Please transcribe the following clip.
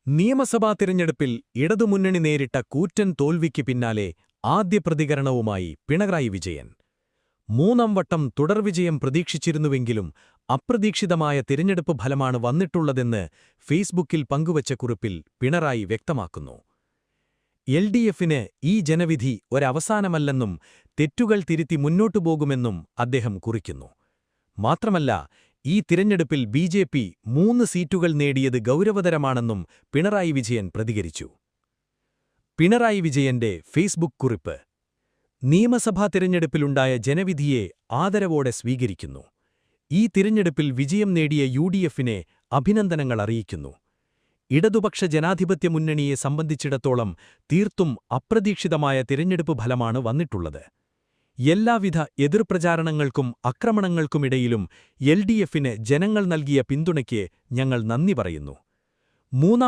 നിയമസഭാ തിരഞ്ഞെടുപ്പിൽ ഇടതുമുന്നണി നേരിട്ട കൂറ്റൻ തോൽവിക്ക് പിന്നാലെ ആദ്യ പ്രതികരണവുമായി പിണറായി വിജയൻ. മൂന്നാം വട്ടം തുടർവിജയം പ്രതീക്ഷിച്ചിരുന്നുവെങ്കിലും അപ്രതീക്ഷിതമായ തിരഞ്ഞെടുപ്പ് ഫലമാണ് വന്നിട്ടുള്ളതെന്ന് ഫേസ്ബുക്കിൽ പങ്കുവച്ച കുറിപ്പിൽ പിണറായി വ്യക്തമാക്കുന്നു. എൽ.ഡി.എഫിന് ഈ ജനവിധി ഒരവസാനമല്ലെന്നും തെറ്റുകൾ തിരുത്തി മുന്നോട്ടുപോകുമെന്നും അദ്ദേഹം കുറിക്കുന്നു. മാത്രമല്ല, ഈ തിരഞ്ഞെടുപ്പിൽ ബി.ജെ.പി 3 സീറ്റുകൾ നേടിയത് ഗൗരവതരമാണെന്നും പിണറായി വിജയൻ പ്രതികരിച്ചു. പിണറായി വിജയന്റെ ഫേസ്ബുക്ക് കുറിപ്പ്: നിയമസഭാ തിരഞ്ഞെടുപ്പിലുണ്ടായ ജനവിധിയെ ആദരവോടെ സ്വീകരിക്കുന്നു. ഈ തിരഞ്ഞെടുപ്പിൽ വിജയം നേടിയ യു.ഡി.എഫിനെ അഭിനന്ദനങ്ങൾ അറിയിക്കുന്നു. ഇടതുപക്ഷ ജനാധിപത്യ മുന്നണിയെ സംബന്ധിച്ചിടത്തോളം തീർത്തും അപ്രതീക്ഷിതമായ തിരഞ്ഞെടുപ്പ് ഫലമാണ് വന്നിട്ടുള്ളത്. എല്ലാവിധ എതിർപ്രചാരണങ്ങൾക്കും ആക്രമണങ്ങൾക്കുമിടയിലും എൽ.ഡി.എഫിന് ജനങ്ങൾ നൽകിയ പിന്തുണയ്ക്ക് ഞങ്ങൾ നന്ദി പറയുന്നു. മൂന്നാം